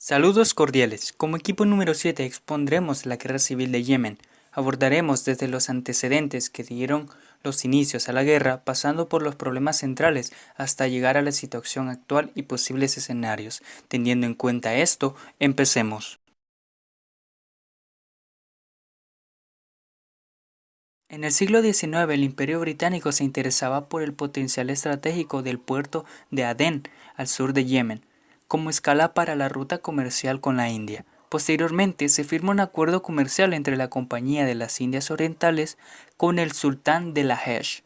Saludos cordiales. Como equipo número 7 expondremos la guerra civil de Yemen. Abordaremos desde los antecedentes que dieron los inicios a la guerra, pasando por los problemas centrales hasta llegar a la situación actual y posibles escenarios. Teniendo en cuenta esto, empecemos. En el siglo XIX, el Imperio Británico se interesaba por el potencial estratégico del puerto de Adén, al sur de Yemen, como escala para la ruta comercial con la India. Posteriormente, se firma un acuerdo comercial entre la Compañía de las Indias Orientales con el sultán de Hejaz.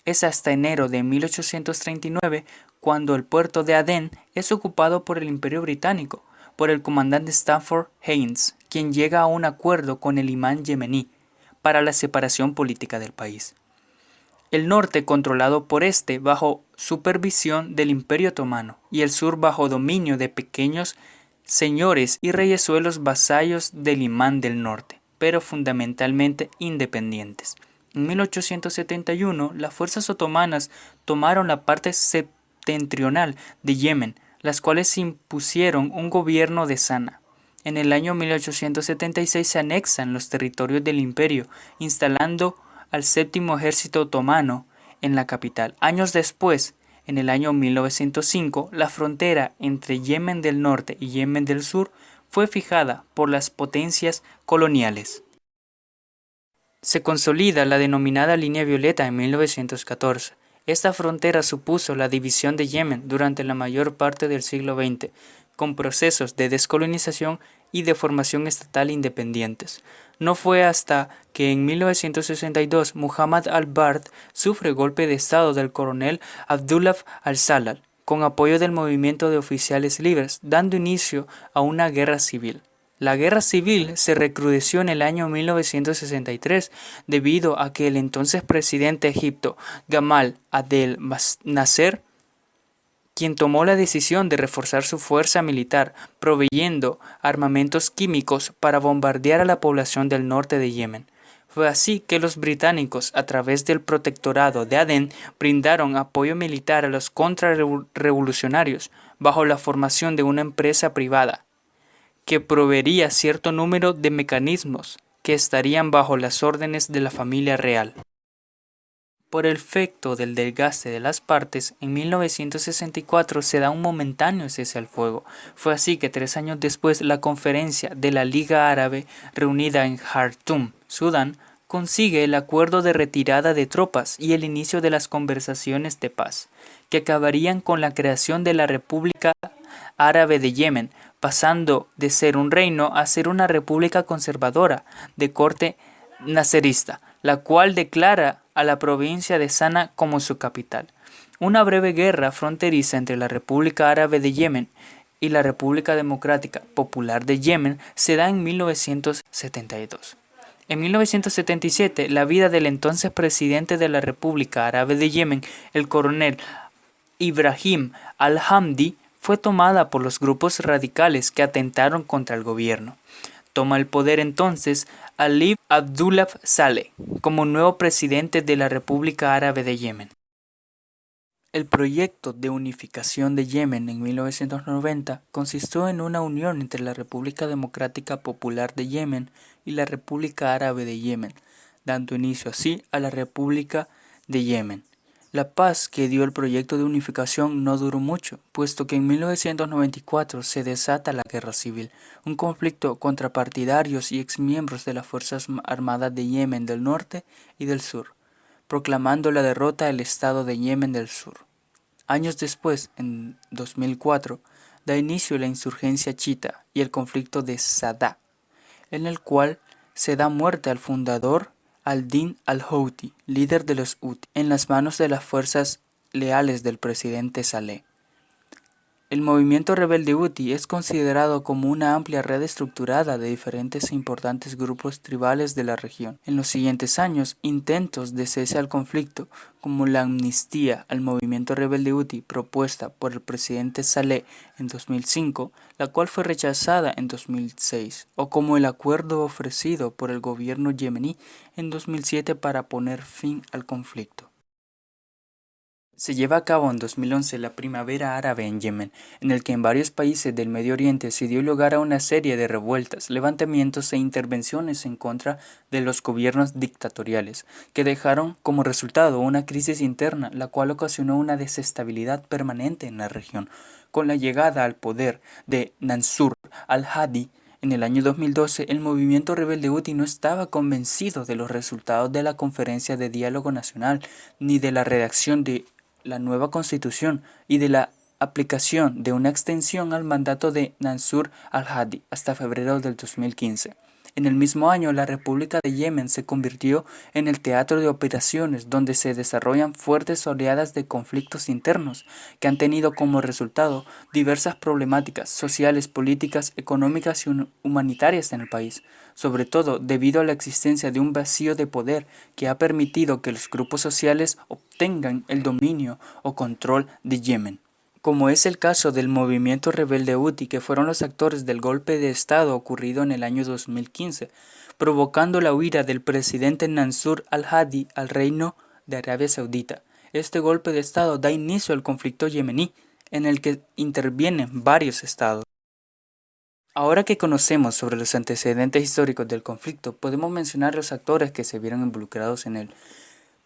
Es hasta enero de 1839 cuando el puerto de Adén es ocupado por el Imperio Británico, por el comandante Stafford Haines, quien llega a un acuerdo con el imán yemení para la separación política del país. El norte controlado por este bajo supervisión del Imperio Otomano y el sur bajo dominio de pequeños señores y reyezuelos vasallos del imán del norte, pero fundamentalmente independientes. En 1871, las fuerzas otomanas tomaron la parte septentrional de Yemen, las cuales impusieron un gobierno de Sana. En el año 1876 se anexan los territorios del imperio, instalando al séptimo ejército otomano en la capital. Años después, en el año 1905, la frontera entre Yemen del Norte y Yemen del Sur fue fijada por las potencias coloniales. Se consolida la denominada Línea Violeta en 1914. Esta frontera supuso la división de Yemen durante la mayor parte del siglo XX, con procesos de descolonización y de formación estatal independientes. No fue hasta que en 1962 Muhammad al-Bard sufre golpe de estado del coronel Abdullah al-Salal, con apoyo del movimiento de oficiales libres, dando inicio a una guerra civil. La guerra civil se recrudeció en el año 1963 debido a que el entonces presidente de Egipto, Gamal Abdel Nasser, quien tomó la decisión de reforzar su fuerza militar, proveyendo armamentos químicos para bombardear a la población del norte de Yemen. Fue así que los británicos, a través del protectorado de Adén, brindaron apoyo militar a los contrarrevolucionarios bajo la formación de una empresa privada, que proveería cierto número de mecanismos que estarían bajo las órdenes de la familia real. Por el efecto del desgaste de las partes, en 1964 se da un momentáneo cese al fuego. Fue así que 3 años después la conferencia de la Liga Árabe, reunida en Jartum, Sudán, consigue el acuerdo de retirada de tropas y el inicio de las conversaciones de paz, que acabarían con la creación de la República Árabe de Yemen, pasando de ser un reino a ser una república conservadora de corte nacerista, la cual declara a la provincia de Sana como su capital. Una breve guerra fronteriza entre la República Árabe de Yemen y la República Democrática Popular de Yemen se da en 1972. En 1977, la vida del entonces presidente de la República Árabe de Yemen, el coronel Ibrahim al-Hamdi, fue tomada por los grupos radicales que atentaron contra el gobierno. Toma el poder entonces Ali Abdullah Saleh como nuevo presidente de la República Árabe de Yemen. El proyecto de unificación de Yemen en 1990 consistió en una unión entre la República Democrática Popular de Yemen y la República Árabe de Yemen, dando inicio así a la República de Yemen. La paz que dio el proyecto de unificación no duró mucho, puesto que en 1994 se desata la Guerra Civil, un conflicto contra partidarios y exmiembros de las Fuerzas Armadas de Yemen del Norte y del Sur, proclamando la derrota del Estado de Yemen del Sur. Años después, en 2004, da inicio la insurgencia chiita y el conflicto de Sadá, en el cual se da muerte al fundador al-Din al-Houthi, líder de los Houthi, en las manos de las fuerzas leales del presidente Saleh. El movimiento rebelde Houthi es considerado como una amplia red estructurada de diferentes e importantes grupos tribales de la región. En los siguientes años, intentos de cese al conflicto, como la amnistía al movimiento rebelde Houthi propuesta por el presidente Saleh en 2005, la cual fue rechazada en 2006, o como el acuerdo ofrecido por el gobierno yemení en 2007 para poner fin al conflicto. Se lleva a cabo en 2011 la Primavera Árabe en Yemen, en el que en varios países del Medio Oriente se dio lugar a una serie de revueltas, levantamientos e intervenciones en contra de los gobiernos dictatoriales, que dejaron como resultado una crisis interna, la cual ocasionó una desestabilidad permanente en la región. Con la llegada al poder de Mansur al-Hadi en el año 2012, el movimiento rebelde Houthi no estaba convencido de los resultados de la Conferencia de Diálogo Nacional ni de la redacción de la nueva constitución y de la aplicación de una extensión al mandato de Mansur al-Hadi hasta febrero del 2015. En el mismo año, la República de Yemen se convirtió en el teatro de operaciones donde se desarrollan fuertes oleadas de conflictos internos que han tenido como resultado diversas problemáticas sociales, políticas, económicas y humanitarias en el país, sobre todo debido a la existencia de un vacío de poder que ha permitido que los grupos sociales obtengan el dominio o control de Yemen, como es el caso del movimiento rebelde Houthi, que fueron los actores del golpe de Estado ocurrido en el año 2015, provocando la huida del presidente Mansur al-Hadi al reino de Arabia Saudita. Este golpe de Estado da inicio al conflicto yemení, en el que intervienen varios estados. Ahora que conocemos sobre los antecedentes históricos del conflicto, podemos mencionar los actores que se vieron involucrados en él.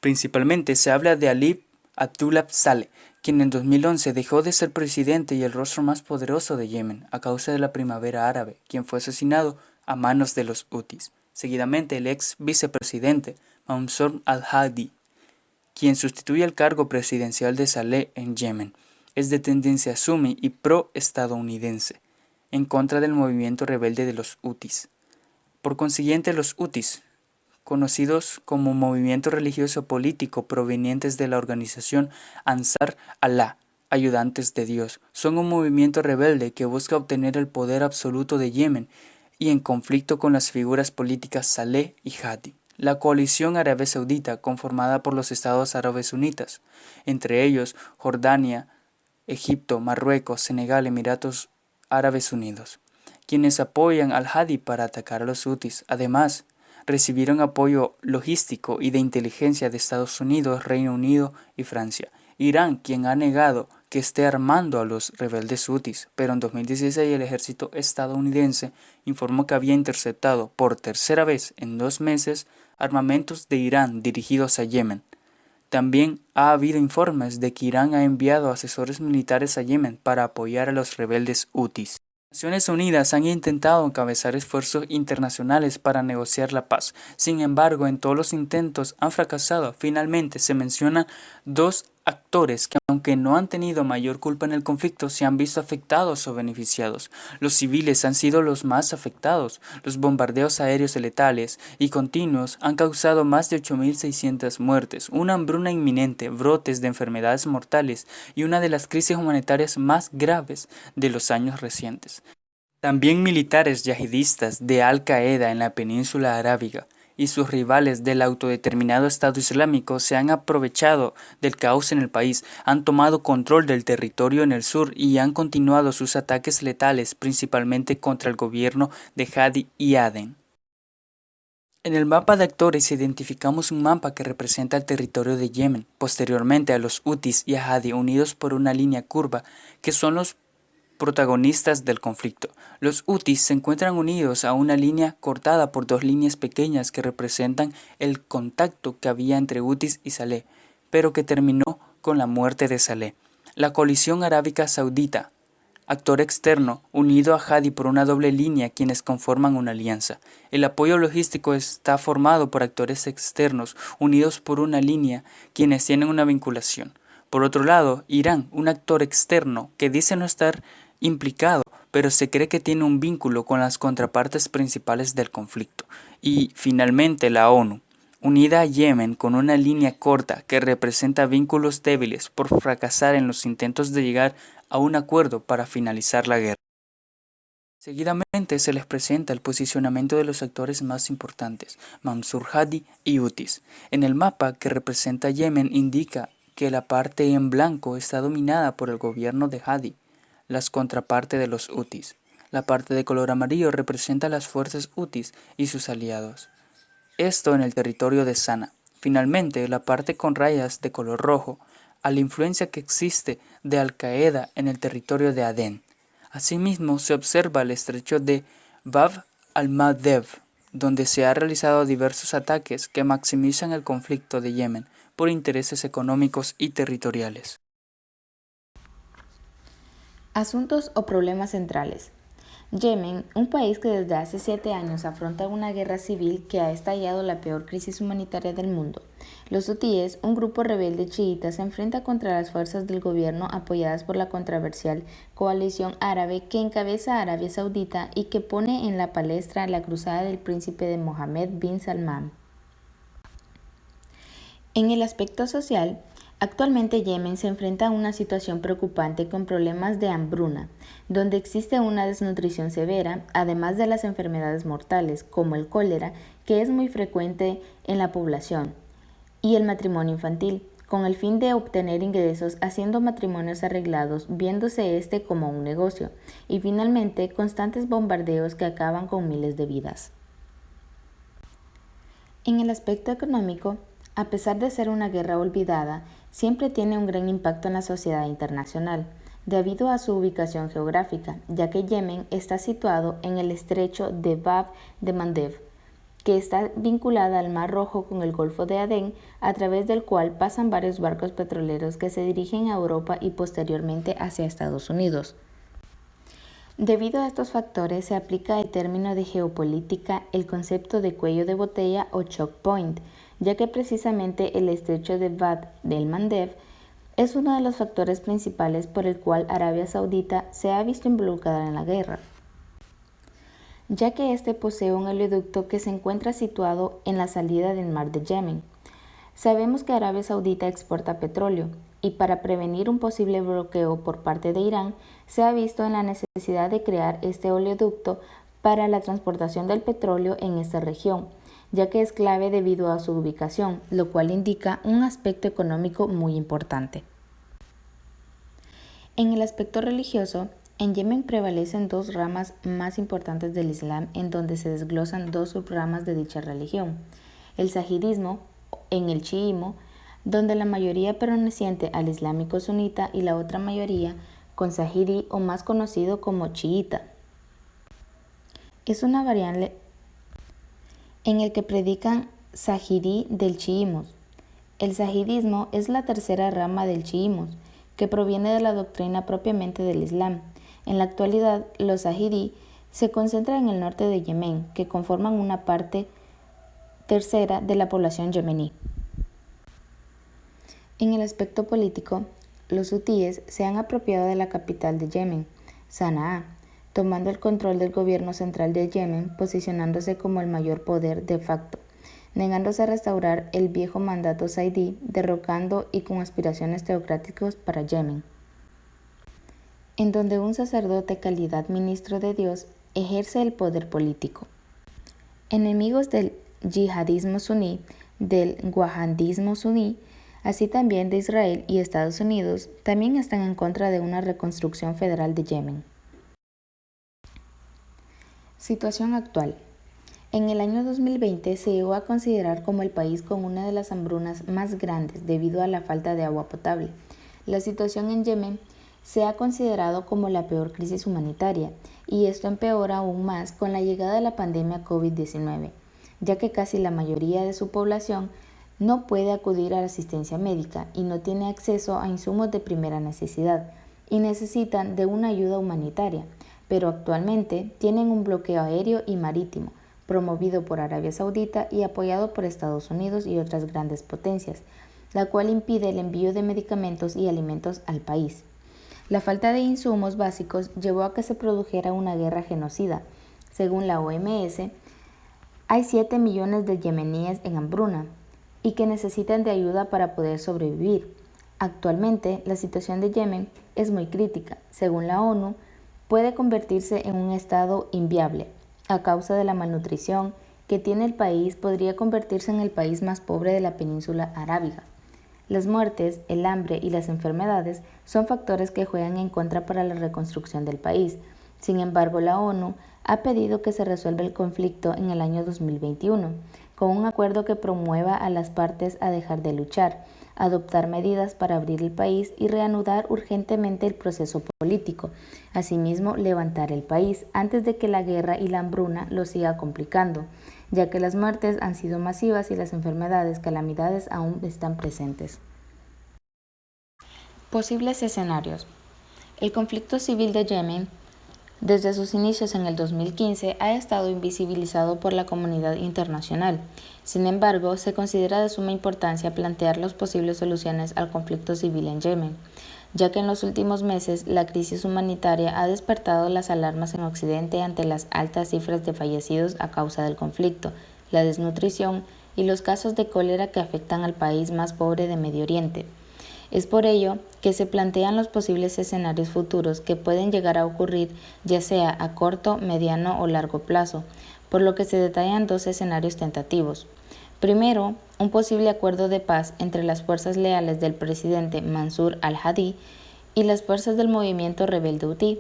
Principalmente se habla de Ali Abdullah Saleh, quien en 2011 dejó de ser presidente y el rostro más poderoso de Yemen a causa de la primavera árabe, quien fue asesinado a manos de los hutis. Seguidamente el ex vicepresidente Mansur al-Hadi, quien sustituye el cargo presidencial de Saleh en Yemen, es de tendencia sunni y pro-estadounidense, en contra del movimiento rebelde de los hutis. Por consiguiente, los hutis, conocidos como movimiento religioso político provenientes de la organización Ansar Allah, Ayudantes de Dios, son un movimiento rebelde que busca obtener el poder absoluto de Yemen y en conflicto con las figuras políticas Saleh y Hadi. La coalición árabe saudita, conformada por los estados árabes sunitas, entre ellos Jordania, Egipto, Marruecos, Senegal, Emiratos Árabes Unidos, quienes apoyan al Hadi para atacar a los hutis. Además, recibieron apoyo logístico y de inteligencia de Estados Unidos, Reino Unido y Francia. Irán, quien ha negado que esté armando a los rebeldes hutis, pero en 2016 el ejército estadounidense informó que había interceptado por tercera vez en 2 meses armamentos de Irán dirigidos a Yemen. También ha habido informes de que Irán ha enviado asesores militares a Yemen para apoyar a los rebeldes hutis. Naciones Unidas han intentado encabezar esfuerzos internacionales para negociar la paz. Sin embargo, en todos los intentos han fracasado. Finalmente, se mencionan dos actores que, aunque no han tenido mayor culpa en el conflicto, se han visto afectados o beneficiados. Los civiles han sido los más afectados. Los bombardeos aéreos letales y continuos han causado más de 8.600 muertes, una hambruna inminente, brotes de enfermedades mortales y una de las crisis humanitarias más graves de los años recientes. También militares yihadistas de Al-Qaeda en la península arábiga y sus rivales del autodeterminado Estado Islámico se han aprovechado del caos en el país, han tomado control del territorio en el sur y han continuado sus ataques letales, principalmente contra el gobierno de Hadi y Aden. En el mapa de actores identificamos un mapa que representa el territorio de Yemen, posteriormente a los hutis y a Hadi unidos por una línea curva, que son los protagonistas del conflicto. Los hutis se encuentran unidos a una línea cortada por dos líneas pequeñas que representan el contacto que había entre hutis y Saleh, pero que terminó con la muerte de Saleh. La coalición arábica saudita, actor externo, unido a Hadi por una doble línea, quienes conforman una alianza. El apoyo logístico está formado por actores externos, unidos por una línea, quienes tienen una vinculación. Por otro lado, Irán, un actor externo que dice no estar implicado, pero se cree que tiene un vínculo con las contrapartes principales del conflicto. Y finalmente la ONU, unida a Yemen con una línea corta que representa vínculos débiles por fracasar en los intentos de llegar a un acuerdo para finalizar la guerra. Seguidamente se les presenta el posicionamiento de los actores más importantes, Mansur Hadi y Hutis. En el mapa que representa Yemen indica que la parte en blanco está dominada por el gobierno de Hadi, las contrapartes de los hutis. La parte de color amarillo representa las fuerzas hutis y sus aliados. Esto en el territorio de Sana. Finalmente, la parte con rayas de color rojo a la influencia que existe de Al-Qaeda en el territorio de Adén. Asimismo, se observa el estrecho de Bab al-Mandeb, donde se han realizado diversos ataques que maximizan el conflicto de Yemen por intereses económicos y territoriales. Asuntos o problemas centrales. Yemen, un país que desde hace 7 años afronta una guerra civil que ha estallado la peor crisis humanitaria del mundo. Los hutíes, un grupo rebelde chiita, se enfrenta contra las fuerzas del gobierno apoyadas por la controversial coalición árabe que encabeza Arabia Saudita y que pone en la palestra la cruzada del príncipe de Mohammed bin Salman. En el aspecto social, actualmente Yemen se enfrenta a una situación preocupante con problemas de hambruna, donde existe una desnutrición severa, además de las enfermedades mortales, como el cólera, que es muy frecuente en la población, y el matrimonio infantil, con el fin de obtener ingresos haciendo matrimonios arreglados, viéndose este como un negocio, y finalmente constantes bombardeos que acaban con miles de vidas. En el aspecto económico, a pesar de ser una guerra olvidada, siempre tiene un gran impacto en la sociedad internacional, debido a su ubicación geográfica, ya que Yemen está situado en el estrecho de Bab de Mandeb, que está vinculada al Mar Rojo con el Golfo de Adén, a través del cual pasan varios barcos petroleros que se dirigen a Europa y posteriormente hacia Estados Unidos. Debido a estos factores, se aplica el término de geopolítica el concepto de cuello de botella o choke point, ya que precisamente el estrecho de Bab del Mandeb es uno de los factores principales por el cual Arabia Saudita se ha visto involucrada en la guerra, ya que este posee un oleoducto que se encuentra situado en la salida del mar de Yemen. Sabemos que Arabia Saudita exporta petróleo, y para prevenir un posible bloqueo por parte de Irán, se ha visto en la necesidad de crear este oleoducto para la transportación del petróleo en esta región, ya que es clave debido a su ubicación, lo cual indica un aspecto económico muy importante. En el aspecto religioso, en Yemen prevalecen dos ramas más importantes del Islam, en donde se desglosan dos subramas de dicha religión: el sajidismo en el chiismo, donde la mayoría perteneciente al islámico sunita y la otra mayoría con sajidí, o más conocido como chiita. Es una variante en el que predican sajidí del chiismo. El sajidismo es la tercera rama del chiismo, que proviene de la doctrina propiamente del Islam. En la actualidad, los sajidí se concentran en el norte de Yemen, que conforman una parte tercera de la población yemení. En el aspecto político, los hutíes se han apropiado de la capital de Yemen, Sanaa, tomando el control del gobierno central de Yemen, posicionándose como el mayor poder de facto, negándose a restaurar el viejo mandato saidí, derrocando y con aspiraciones teocráticas para Yemen, en donde un sacerdote calidad ministro de Dios ejerce el poder político. Enemigos del yihadismo suní, del wahabismo suní, así también de Israel y Estados Unidos, también están en contra de una reconstrucción federal de Yemen. Situación actual. En el año 2020 se llegó a considerar como el país con una de las hambrunas más grandes debido a la falta de agua potable. La situación en Yemen se ha considerado como la peor crisis humanitaria, y esto empeora aún más con la llegada de la pandemia COVID-19, ya que casi la mayoría de su población no puede acudir a la asistencia médica y no tiene acceso a insumos de primera necesidad y necesitan de una ayuda humanitaria, pero actualmente tienen un bloqueo aéreo y marítimo promovido por Arabia Saudita y apoyado por Estados Unidos y otras grandes potencias, la cual impide el envío de medicamentos y alimentos al país. La falta de insumos básicos llevó a que se produjera una guerra genocida. Según la OMS, hay 7 millones de yemeníes en hambruna y que necesitan de ayuda para poder sobrevivir. Actualmente, la situación de Yemen es muy crítica. Según la ONU, puede convertirse en un estado inviable. A causa de la malnutrición que tiene el país, podría convertirse en el país más pobre de la península arábiga. Las muertes, el hambre y las enfermedades son factores que juegan en contra para la reconstrucción del país. Sin embargo, la ONU ha pedido que se resuelva el conflicto en el año 2021, con un acuerdo que promueva a las partes a dejar de luchar, adoptar medidas para abrir el país y reanudar urgentemente el proceso político. Asimismo, levantar el país antes de que la guerra y la hambruna lo siga complicando, ya que las muertes han sido masivas y las calamidades aún están presentes. Posibles escenarios. El conflicto civil de Yemen, desde sus inicios en el 2015, ha estado invisibilizado por la comunidad internacional. Sin embargo, se considera de suma importancia plantear las posibles soluciones al conflicto civil en Yemen, ya que en los últimos meses la crisis humanitaria ha despertado las alarmas en Occidente ante las altas cifras de fallecidos a causa del conflicto, la desnutrición y los casos de cólera que afectan al país más pobre de Medio Oriente. Es por ello que se plantean los posibles escenarios futuros que pueden llegar a ocurrir, ya sea a corto, mediano o largo plazo, por lo que se detallan dos escenarios tentativos. Primero, un posible acuerdo de paz entre las fuerzas leales del presidente Mansur al-Hadi y las fuerzas del movimiento rebelde Houthi.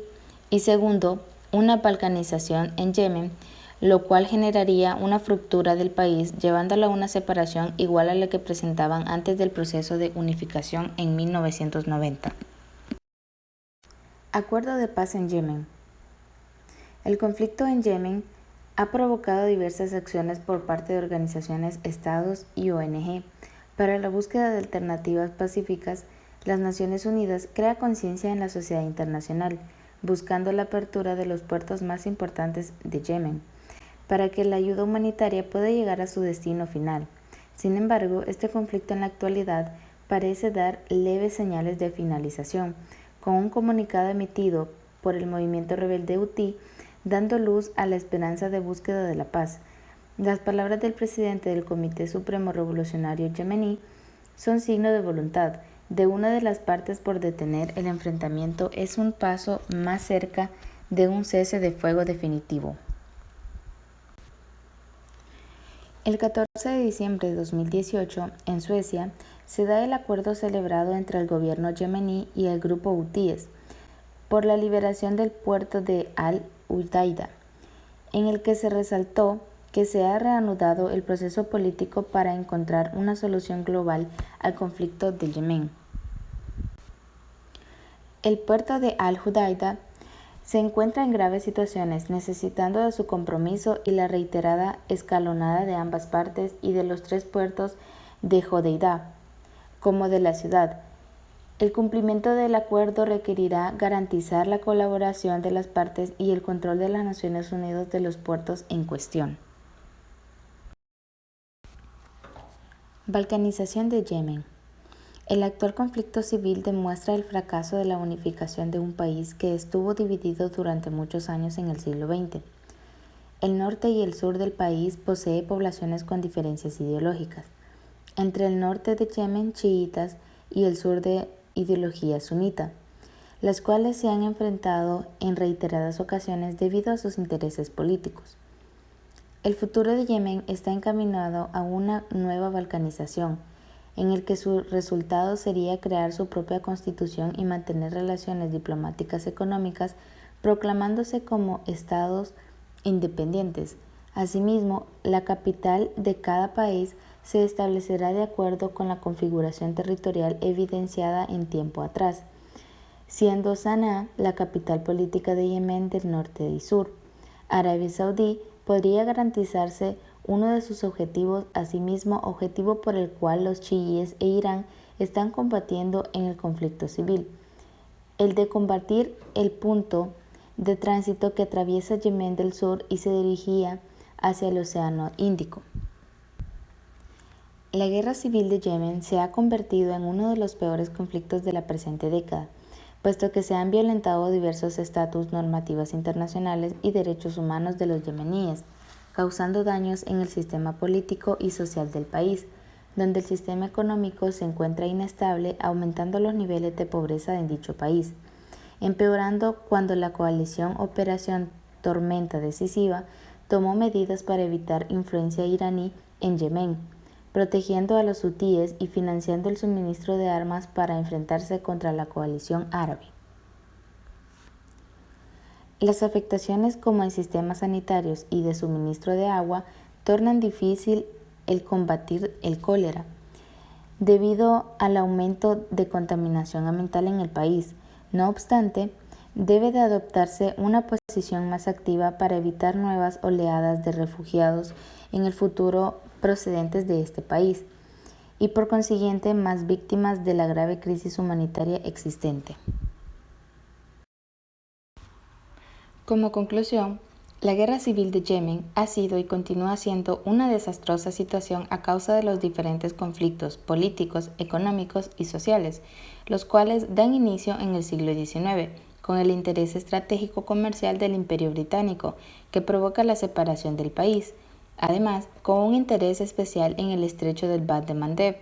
Y segundo, una balcanización en Yemen, lo cual generaría una fractura del país, llevándolo a una separación igual a la que presentaban antes del proceso de unificación en 1990. Acuerdo de paz en Yemen. El conflicto en Yemen ha provocado diversas acciones por parte de organizaciones, estados y ONG. Para la búsqueda de alternativas pacíficas, las Naciones Unidas crea conciencia en la sociedad internacional, buscando la apertura de los puertos más importantes de Yemen, para que la ayuda humanitaria pueda llegar a su destino final. Sin embargo, este conflicto en la actualidad parece dar leves señales de finalización, con un comunicado emitido por el movimiento rebelde Houthi dando luz a la esperanza de búsqueda de la paz. Las palabras del presidente del Comité Supremo Revolucionario Yemení son signo de voluntad de una de las partes por detener el enfrentamiento. Es un paso más cerca de un cese de fuego definitivo. El 14 de diciembre de 2018, en Suecia, se da el acuerdo celebrado entre el gobierno yemení y el grupo hutíes por la liberación del puerto de Al-Udaida, en el que se resaltó que se ha reanudado el proceso político para encontrar una solución global al conflicto de Yemen. El puerto de Al-Udaida se encuentra en graves situaciones, necesitando de su compromiso y la reiterada escalonada de ambas partes y de los tres puertos de Hodeida, como de la ciudad. El cumplimiento del acuerdo requerirá garantizar la colaboración de las partes y el control de las Naciones Unidas de los puertos en cuestión. Balcanización de Yemen. El actual conflicto civil demuestra el fracaso de la unificación de un país que estuvo dividido durante muchos años en el siglo XX. El norte y el sur del país posee poblaciones con diferencias ideológicas. Entre el norte de Yemen, chiitas, y el sur de ideología sunita, las cuales se han enfrentado en reiteradas ocasiones debido a sus intereses políticos. El futuro de Yemen está encaminado a una nueva balcanización, en el que su resultado sería crear su propia constitución y mantener relaciones diplomáticas económicas, proclamándose como estados independientes. Asimismo, la capital de cada país se establecerá de acuerdo con la configuración territorial evidenciada en tiempo atrás, siendo Sanaa la capital política de Yemen del norte y sur. Arabia Saudí podría garantizarse uno de sus objetivos, asimismo objetivo por el cual los chiíes e Irán están combatiendo en el conflicto civil, el de combatir el punto de tránsito que atraviesa Yemen del sur y se dirigía hacia el Océano Índico. La guerra civil de Yemen se ha convertido en uno de los peores conflictos de la presente década, puesto que se han violentado diversos estatus, normativas internacionales y derechos humanos de los yemeníes, causando daños en el sistema político y social del país, donde el sistema económico se encuentra inestable, aumentando los niveles de pobreza en dicho país, empeorando cuando la coalición Operación Tormenta Decisiva tomó medidas para evitar influencia iraní en Yemen, protegiendo a los hutíes y financiando el suministro de armas para enfrentarse contra la coalición árabe. Las afectaciones como en sistemas sanitarios y de suministro de agua tornan difícil el combatir el cólera, debido al aumento de contaminación ambiental en el país. No obstante, debe de adoptarse una posición más activa para evitar nuevas oleadas de refugiados en el futuro procedentes de este país y por consiguiente más víctimas de la grave crisis humanitaria existente. Como conclusión, la guerra civil de Yemen ha sido y continúa siendo una desastrosa situación a causa de los diferentes conflictos políticos, económicos y sociales, los cuales dan inicio en el siglo XIX, con el interés estratégico comercial del Imperio Británico, que provoca la separación del país. Además, con un interés especial en el estrecho del Bab de Mandeb,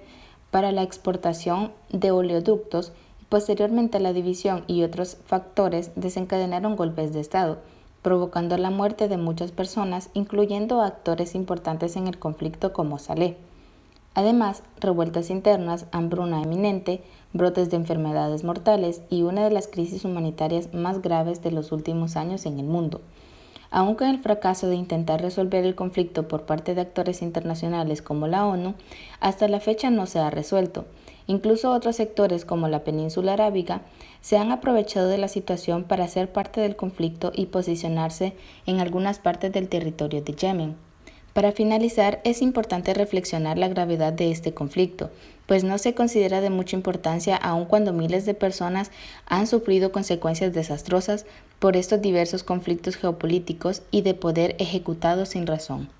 para la exportación de oleoductos, y posteriormente la división y otros factores desencadenaron golpes de Estado, provocando la muerte de muchas personas, incluyendo actores importantes en el conflicto como Saleh. Además, revueltas internas, hambruna eminente, brotes de enfermedades mortales y una de las crisis humanitarias más graves de los últimos años en el mundo. Aun con el fracaso de intentar resolver el conflicto por parte de actores internacionales como la ONU, hasta la fecha no se ha resuelto. Incluso otros sectores como la península arábiga se han aprovechado de la situación para ser parte del conflicto y posicionarse en algunas partes del territorio de Yemen. Para finalizar, es importante reflexionar la gravedad de este conflicto, pues no se considera de mucha importancia aun cuando miles de personas han sufrido consecuencias desastrosas por estos diversos conflictos geopolíticos y de poder ejecutados sin razón.